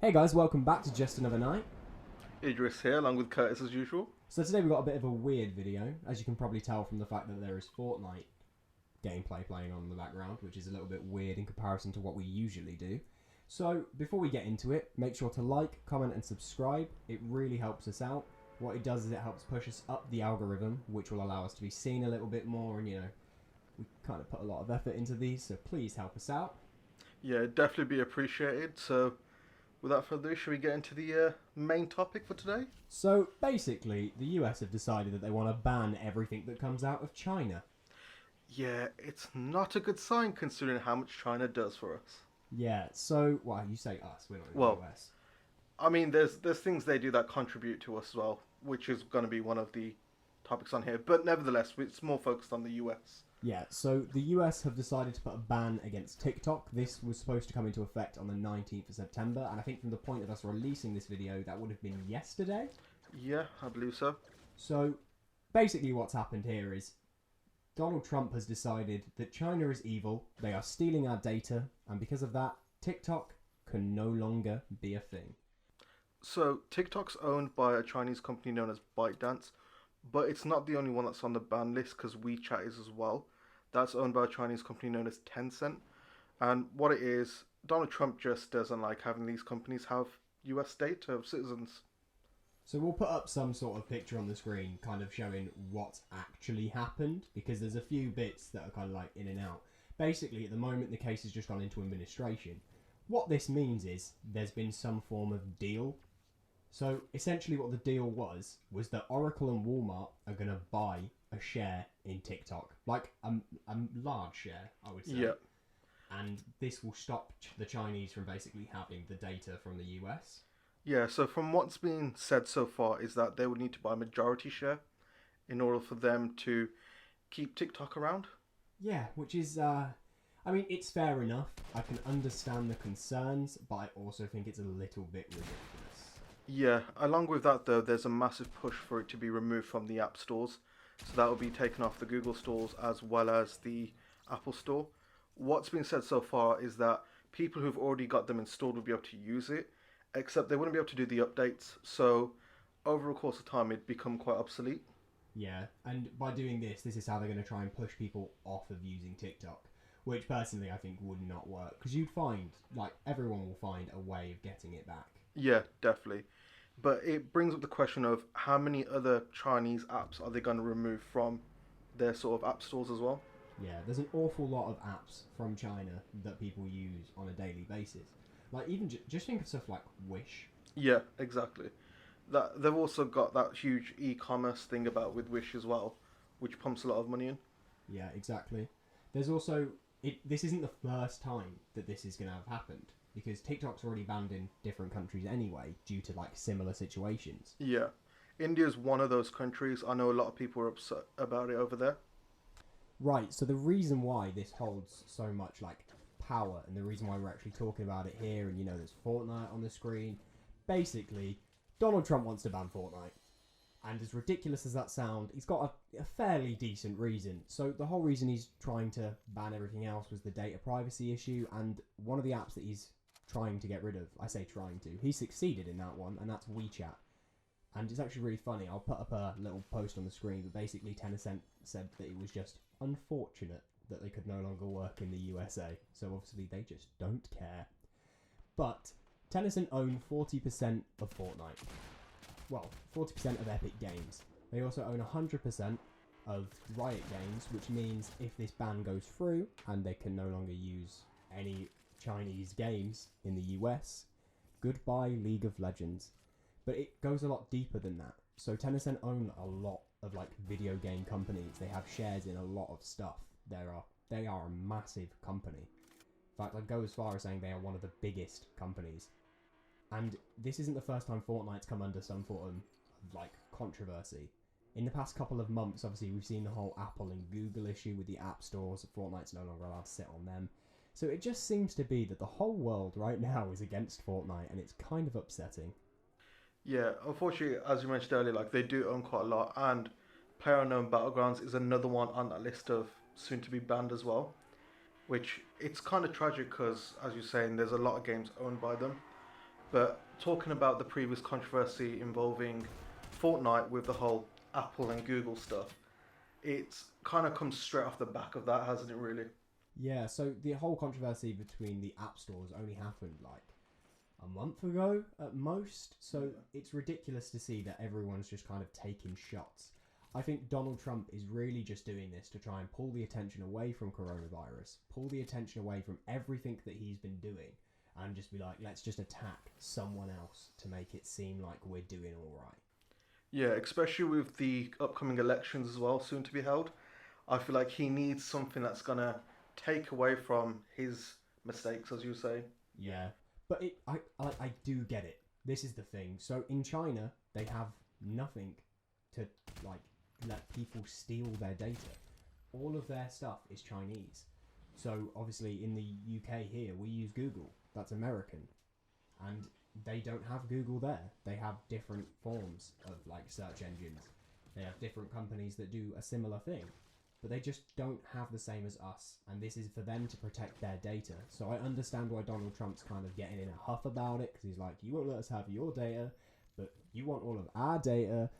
Hey guys, welcome back to Just Another Night. Idris here, along with Curtis as usual. So today we've got a bit of a weird video, as you can probably tell from the fact that there is Fortnite gameplay playing on in the background, which is a little bit weird in comparison to what we usually do. So before we get into it, make sure to like, comment and subscribe. It really helps us out. What it does is it helps push us up the algorithm, which will allow us to be seen a little bit more, and we kind of put a lot of effort into these, so please help us out. Yeah, it'd definitely be appreciated. So, without further ado, should we get into the main topic for today? So basically, the US have decided that they want to ban everything that comes out of China. Yeah, it's not a good sign considering how much China does for us. Yeah, so, well, you say us, we're not in the Well, US. I mean, there's things they do that contribute to us as well, which is going to be one of the topics on here. But nevertheless, it's more focused on the US. Yeah, so the US have decided to put a ban against TikTok. This was supposed to come into effect on the 19th of September, and I think from the point of us releasing this video, that would have been yesterday. Yeah, I believe so. So, basically what's happened here is Donald Trump has decided that China is evil, they are stealing our data, and because of that, TikTok can no longer be a thing. So, TikTok's owned by a Chinese company known as ByteDance, but it's not the only one that's on the ban list because WeChat is as well. That's owned by a Chinese company known as Tencent. And what it is, Donald Trump just doesn't like having these companies have US data of citizens. So we'll put up some sort of picture on the screen kind of showing what's actually happened, because there's a few bits that are kind of like in and out. Basically, at the moment, the case has just gone into administration. What this means is there's been some form of deal. So essentially what the deal was that Oracle and Walmart are going to buy a share in TikTok. Like a large share, I would say. Yeah. And this will stop the Chinese from basically having the data from the US. Yeah, so from what's been said so far is that they would need to buy a majority share in order for them to keep TikTok around. Yeah, which is, I mean, it's fair enough. I can understand the concerns, but I also think it's a little bit ridiculous. Yeah, along with that though, there's a massive push for it to be removed from the app stores. So that will be taken off the Google stores as well as the Apple store. What's been said so far is that people who've already got them installed will be able to use it, except they wouldn't be able to do the updates. So over a course of time, it'd become quite obsolete. Yeah, and by doing this, this is how they're going to try and push people off of using TikTok, which personally I think would not work, because you'd find, like, everyone will find a way of getting it back. Yeah, definitely. But it brings up the question of how many other Chinese apps are they going to remove from their sort of app stores as well? Yeah, there's an awful lot of apps from China that people use on a daily basis. Like, even just think of stuff like Wish. Yeah, exactly. That they've also got that huge e-commerce thing about with Wish as well, which pumps a lot of money in. Yeah, exactly. There's also this isn't the first time that this is going to have happened, because TikTok's already banned in different countries anyway due to like similar situations. Yeah. India's one of those countries. I know a lot of people are upset about it over there. Right, so the reason why this holds so much like power, and the reason why we're actually talking about it here, and there's Fortnite on the screen, basically Donald Trump wants to ban Fortnite. And as ridiculous as that sounds, he's got a fairly decent reason. So the whole reason he's trying to ban everything else was the data privacy issue, and one of the apps that he's trying to get rid of, I say trying to, he succeeded in that one, and that's WeChat. And it's actually really funny. I'll put up a little post on the screen, but basically Tencent said that it was just unfortunate that they could no longer work in the USA. So obviously they just don't care. But Tencent own 40% of Fortnite. Well, 40% of Epic Games. They also own 100% of Riot Games, which means if this ban goes through and they can no longer use any Chinese games in the US, goodbye League of Legends. But it goes a lot deeper than that. So Tencent own a lot of like video game companies. They have shares in a lot of stuff. They are a massive company. In fact, I'd go as far as saying they are one of the biggest companies. And this isn't the first time Fortnite's come under some sort of like controversy. In the past couple of months, obviously, we've seen the whole Apple and Google issue with the app stores. Fortnite's no longer allowed to sit on them. So it just seems to be that the whole world right now is against Fortnite, and it's kind of upsetting. Yeah, unfortunately, as you mentioned earlier, like they do own quite a lot, and PlayerUnknown Battlegrounds is another one on that list of soon to be banned as well. Which it's kind of tragic because, as you're saying, there's a lot of games owned by them. But talking about the previous controversy involving Fortnite with the whole Apple and Google stuff, it's kind of comes straight off the back of that, hasn't it, really? Yeah, so the whole controversy between the app stores only happened like a month ago at most. So it's ridiculous to see that everyone's just kind of taking shots. I think Donald Trump is really just doing this to try and pull the attention away from coronavirus, pull the attention away from everything that he's been doing, and just be like, let's just attack someone else to make it seem like we're doing all right. Yeah, especially with the upcoming elections as well, soon to be held. I feel like he needs something that's gonna take away from his mistakes, as you say. Yeah, but I do get it. This is the thing. So in China, they have nothing to like let people steal their data. All of their stuff is Chinese. So obviously in the UK here, we use Google. That's American, and they don't have Google there. They have different forms of like search engines. They have different companies that do a similar thing, but they just don't have the same as us, and this is for them to protect their data. So I understand why Donald Trump's kind of getting in a huff about it, because he's like, you won't let us have your data, but you want all of our data,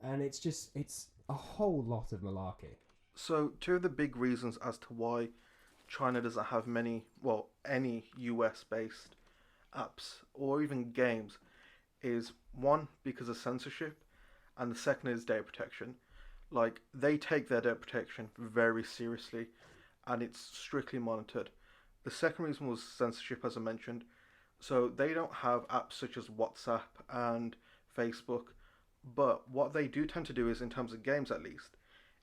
and it's a whole lot of malarkey. So, two of the big reasons as to why China doesn't have any US based apps or even games is one, because of censorship, and the second is data protection. Like, they take their data protection very seriously, and it's strictly monitored. The second reason was censorship, as I mentioned. So they don't have apps such as WhatsApp and Facebook, but what they do tend to do is, in terms of games at least,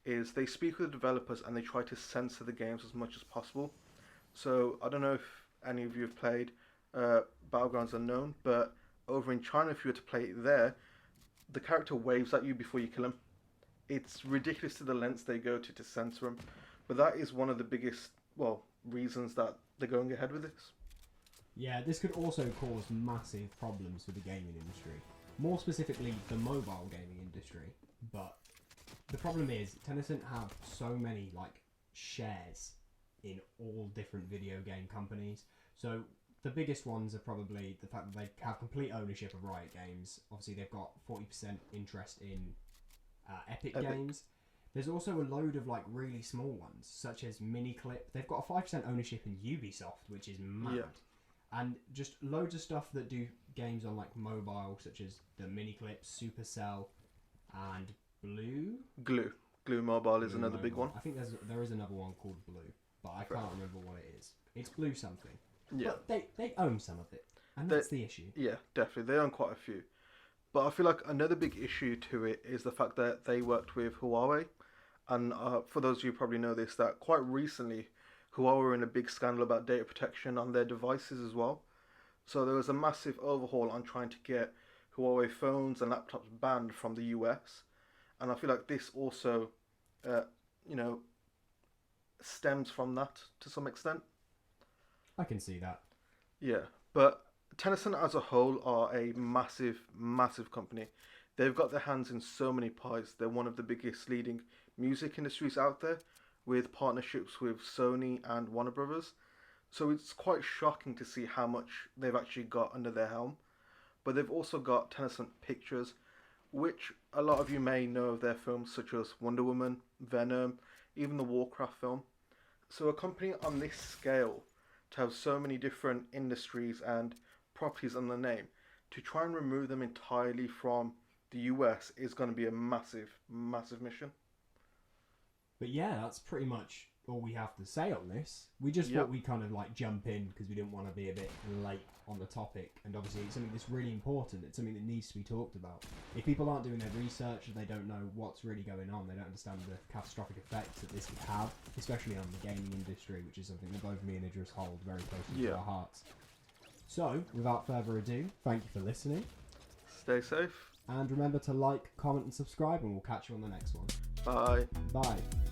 is they speak with the developers and they try to censor the games as much as possible. So I don't know if any of you have played Battlegrounds Unknown, but over in China, if you were to play it there, the character waves at you before you kill him. It's ridiculous to the lengths they go to censor him. But that is one of the biggest, reasons that they're going ahead with this. Yeah, this could also cause massive problems for the gaming industry. More specifically, the mobile gaming industry. But the problem is, Tencent have so many shares in all different video game companies. So the biggest ones are probably the fact that they have complete ownership of Riot Games. Obviously, they've got 40% interest in Epic Games. There's also a load of really small ones, such as Miniclip. They've got a 5% ownership in Ubisoft, which is mad. Yeah. And just loads of stuff that do games on mobile, such as the Miniclip, Supercell, and Glue Mobile is Blue another Mobile. big one. I think there is another one called Blue, but I can't remember what it is. It's Blue something. Yeah. But they own some of it, and that's the issue. Yeah, definitely. They own quite a few. But I feel like another big issue to it is the fact that they worked with Huawei. And for those of you who probably know this, that quite recently, Huawei were in a big scandal about data protection on their devices as well. So there was a massive overhaul on trying to get Huawei phones and laptops banned from the US. And I feel like this also, stems from that to some extent. I can see that. Yeah, but Tencent as a whole are a massive, massive company. They've got their hands in so many pies. They're one of the biggest leading music industries out there, with partnerships with Sony and Warner Brothers. So it's quite shocking to see how much they've actually got under their helm. But they've also got Tencent Pictures, which a lot of you may know of their films such as Wonder Woman, Venom, even the Warcraft film. So a company on this scale, to have so many different industries and properties on the name, to try and remove them entirely from the US is going to be a massive, massive mission. But yeah, that's pretty much all we have to say on this. We just thought we'd kind of jump in because we didn't want to be a bit late on the topic, and obviously it's something that's really important. It's something that needs to be talked about. If people aren't doing their research and they don't know what's really going on, they don't understand the catastrophic effects that this could have, especially on the gaming industry, which is something that both me and Idris hold very close to our hearts. So, without further ado, thank you for listening. Stay safe. And remember to like, comment and subscribe, and we'll catch you on the next one. Bye. Bye.